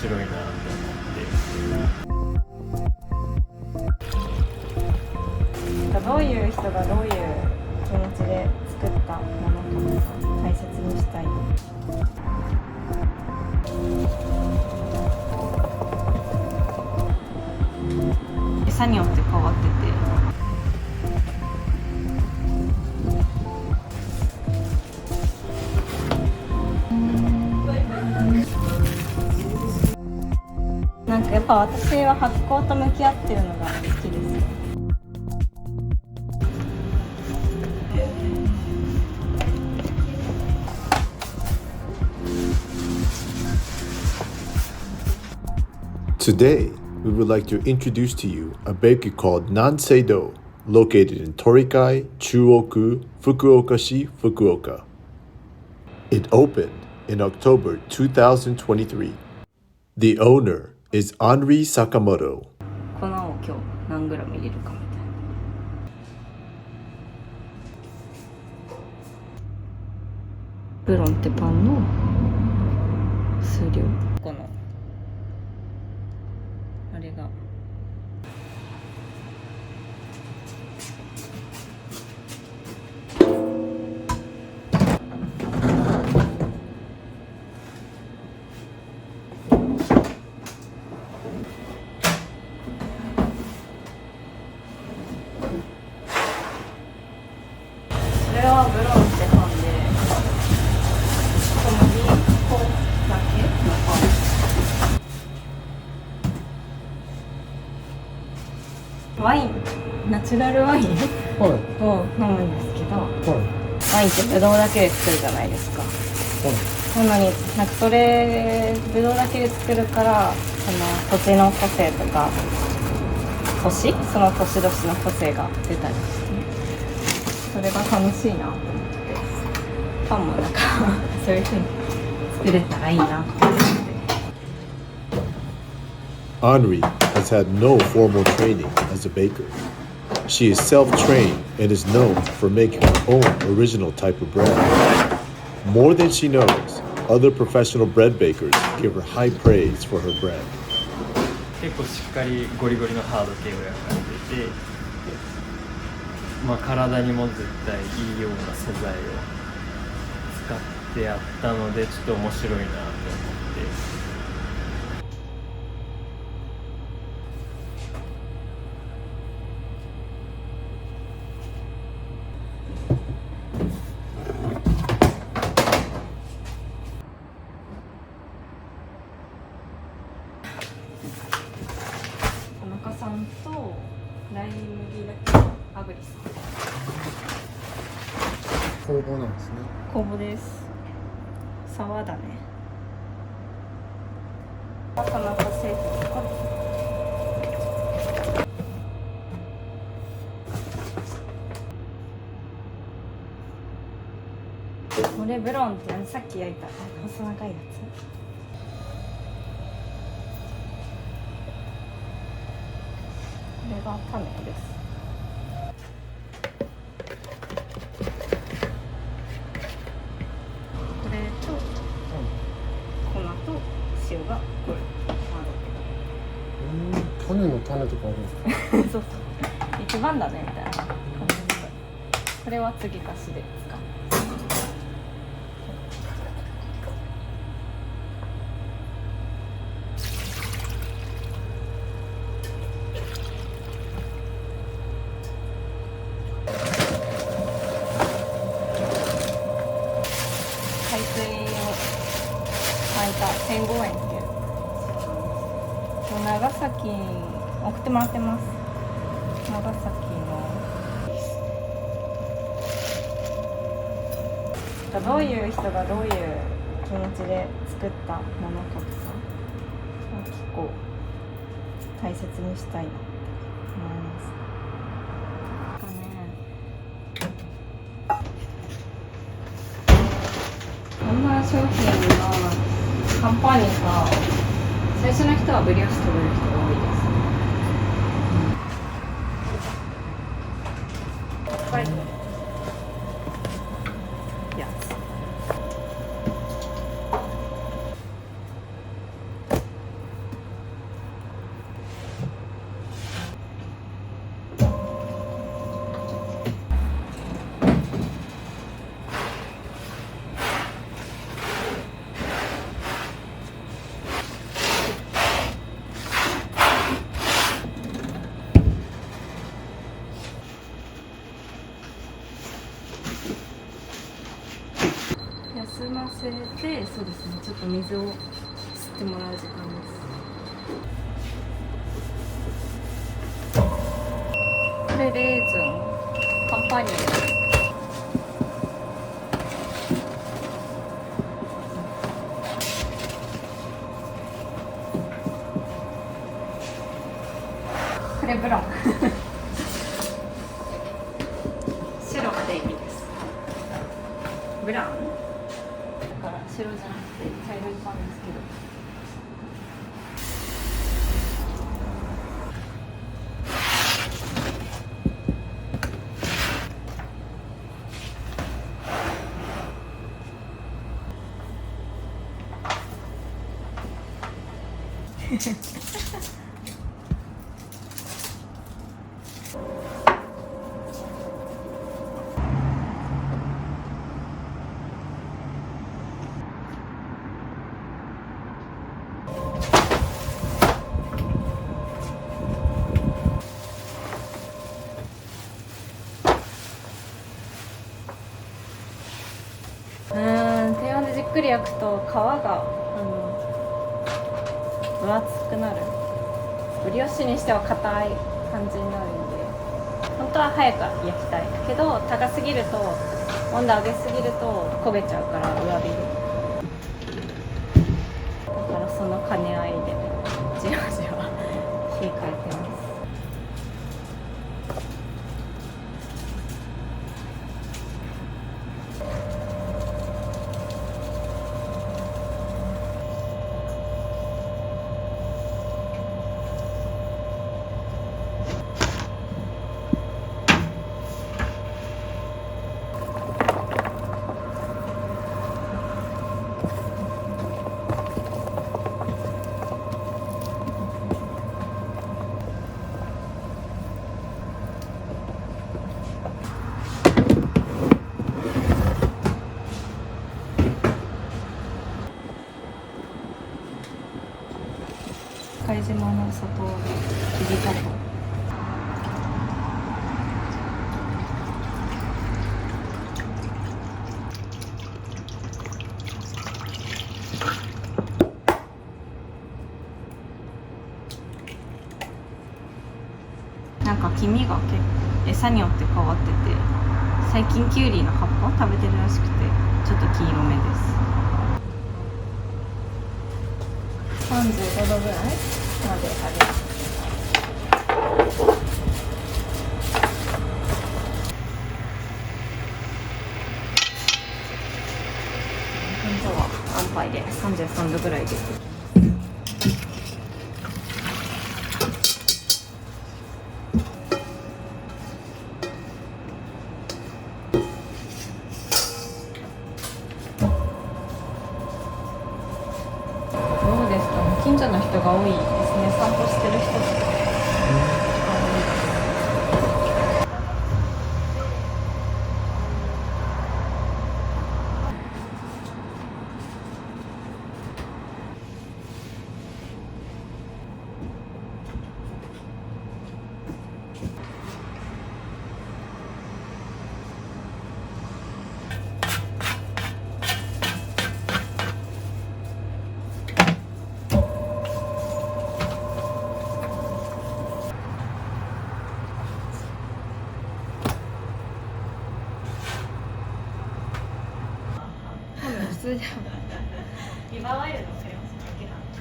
白いなと思って。どういう人がどういう気持ちで作ったものかとか大切にしたい。餌によって変わってて、なんかやっぱ私は発酵と向き合ってるのが好きです。Today, we would like to introduce to you a bakery called Nanseido, located in Torikai, Chuoku, Fukuoka-shi, Fukuoka. It opened in October 2023. The owner is Henri Sakamoto. 粉を今日何グラム入れるかみたいな。ブロンってパンの数量、このあれがそれはブロンってパンで小麦粉だけのパン。ワイン、ナチュラルワインを飲むんですけど、ワインってブドウだけで作るじゃないですか。なのになんかそれブドウだけで作るから、その土地の個性とかその年々の個性が出たりして、それが楽しいなと思って、パンもなんかそういう風に作れたらいいなと思って。Henri has had no formal training as a baker. She is self-trained and is known for making her own original type of bread. More than she knows, other professional bread bakers give her high praise for her bread. 結構しっかりゴリゴリのハード系を焼かれてて、体にも絶対いいような素材を使ってやったので、ちょっと面白いなと思って。田中さんとライ麦だけアグリさん。工房なんですね。工房です。沢だね。田中製粉か。これブロンってさっき焼いた細長いやつ。これが種です。これと粉と塩がこれ。種の種とかあるんですか？そうそう。一番だねみたいな感じで。これは継ぎ足しで使う。海水に巻いた1,500円っていう長崎送ってもらってます。長崎のどういう人がどういう気持ちで作ったものかとか結構大切にしたいなと思います。こんな商品がカンパーニュさ、最初の人はブリオッシュ食べる人が多いです。北海道のやつ。休ませて、そうですね、ちょっと水を吸ってもらう時間です。これレーズンカンパーニュです。これブラウン白がデイビーです。ブラウンだから白じゃなくて茶色いパンですけど、低温でじっくり焼くと皮が分厚くなる。ブリオッシュにしては硬い感じになるんで、本当は早く焼きたいけど、高すぎると温度上げすぎると焦げちゃうから上火で、だからその兼ね合いでじわじわ火変えてます。貝島の砂糖きび砂糖、なんか黄身が結構餌によって変わってて、最近キュウリの葉っぱ食べてるらしくてちょっと黄色めです。35度ぐらいまで揚げます。今度は安牌で33度ぐらいです。近所の人が多いですね。散歩してる人が多いです。普通じゃん。リバーワイルドのクレヨンだけなんで。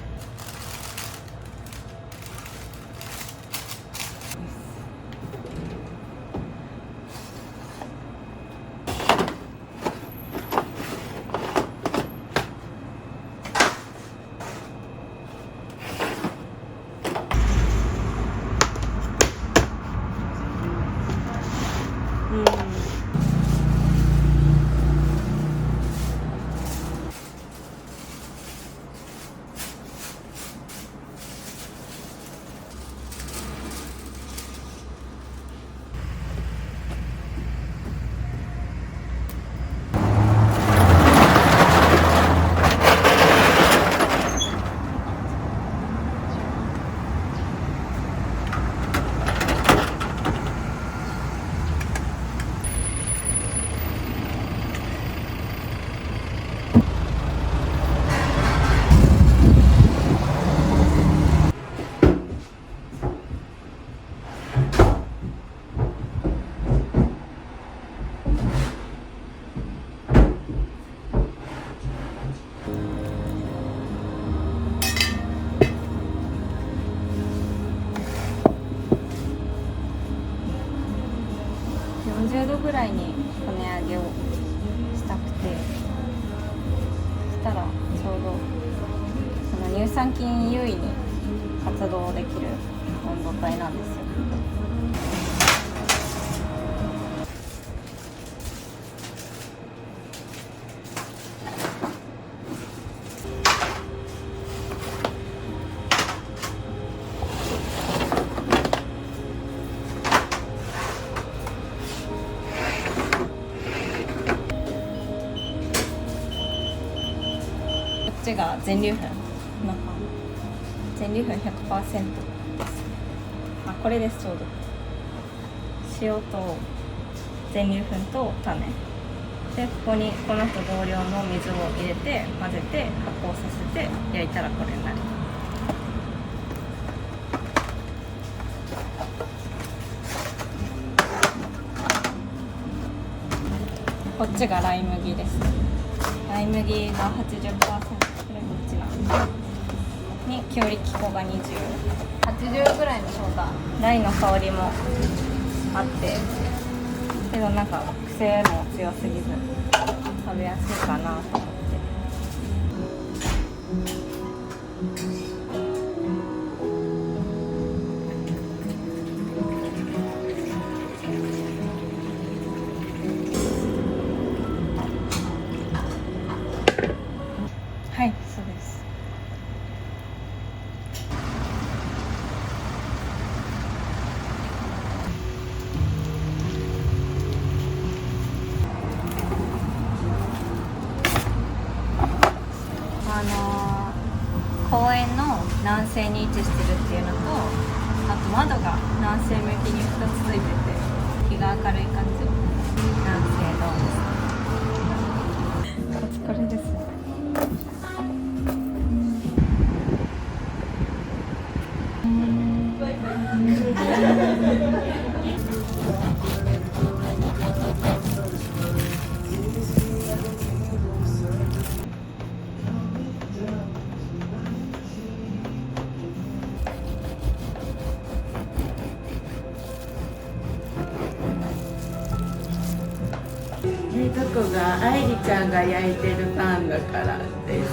ぐらいに骨上げをしたくて、そしたらちょうどその乳酸菌優位に活動できる温度帯なんですよ。こっちが全粒粉のパン、全粒粉 100% です。あ、これです。ちょうど塩と全粒粉と種で、ここにこのと同量の水を入れて混ぜて発酵させて焼いたらこれになる。こっちがライ麦です。ライ麦が 80%、これこっちなんに強力粉が20、80ぐらいのソーダ、ライの香りもあってけどなんか癖も強すぎず食べやすいかなと思って。はい、そうです。公園の南西に位置してるっていうのと、あと窓が南西向きに2つついてて日が明るい感じ。南西堂です。これです。どこが愛梨ちゃんが焼いてるパンだからです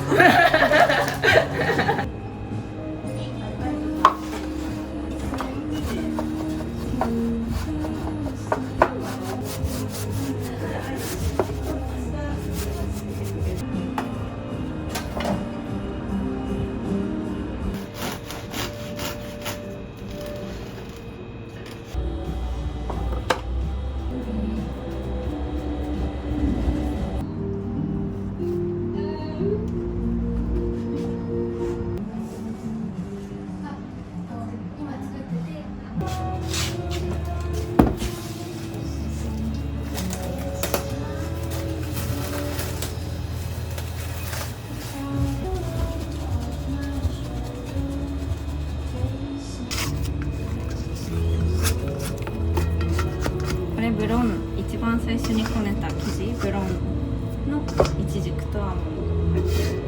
ブロン、一番最初にこねた生地、ブロンのイチジクとアーモンドが入ってる。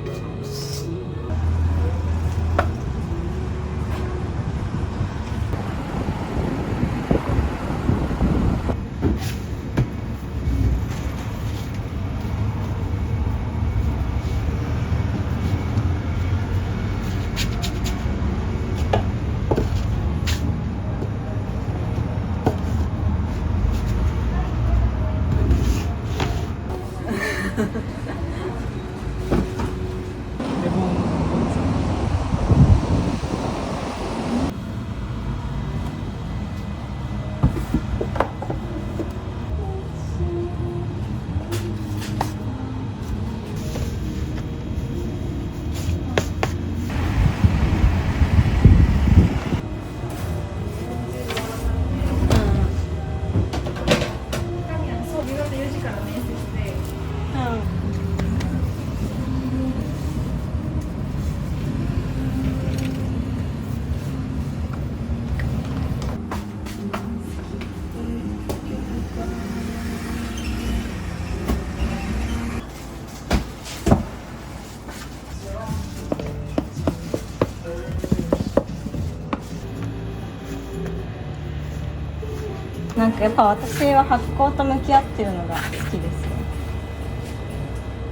やっぱ私は発酵と向き合ってるのが好きですよ。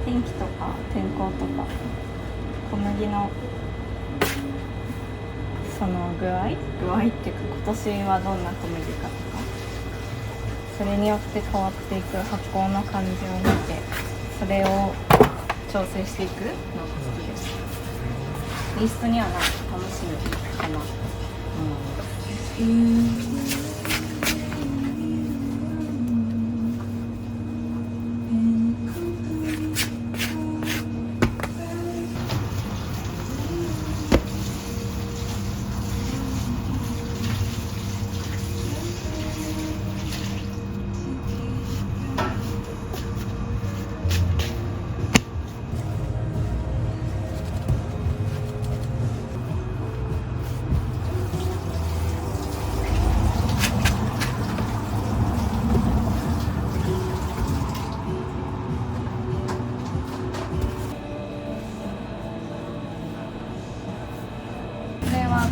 天気とか天候とか小麦のその具合っていうか、今年はどんな小麦かとか、それによって変わっていく発酵の感じを見て、それを調整していくのが好きです。リストにはなんか楽しみかな。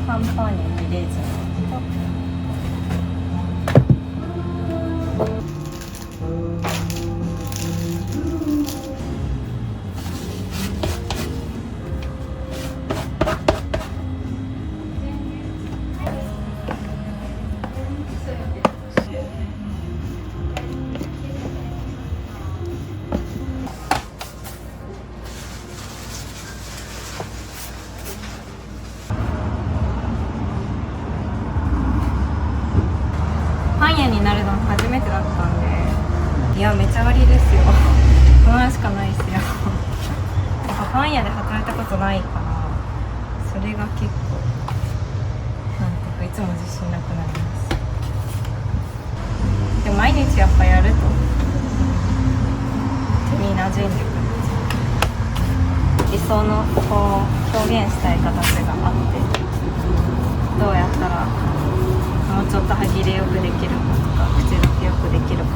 カンパーニュのレーズンとパン屋になるの初めてだったんで、いやめちゃ割りですよ。不安しかないですよ。やっぱパン屋で働いたことないから、それが結構なんていうかいつも自信なくなります。でも毎日やっぱやると手に馴染んでくる。理想のこう表現したい形があって、どうやったらもうちょっと歯切れよくできるかとか、口どけよくできるか、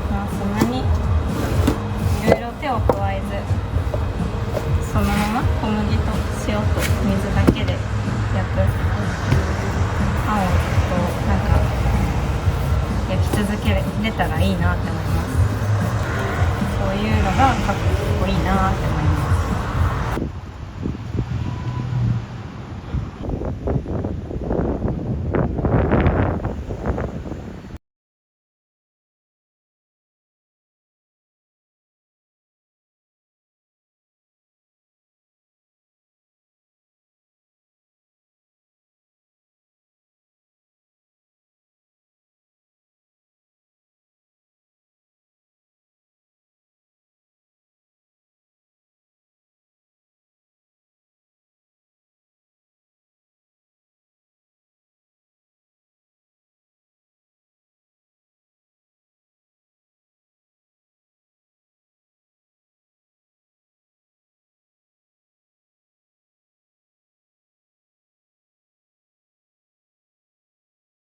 まあそんなにいろいろ手を加えず、そのまま小麦と塩と水だけで焼くパンをこうなんか焼き続けれたらいいなって思います。そういうのがかっこいいなって思います。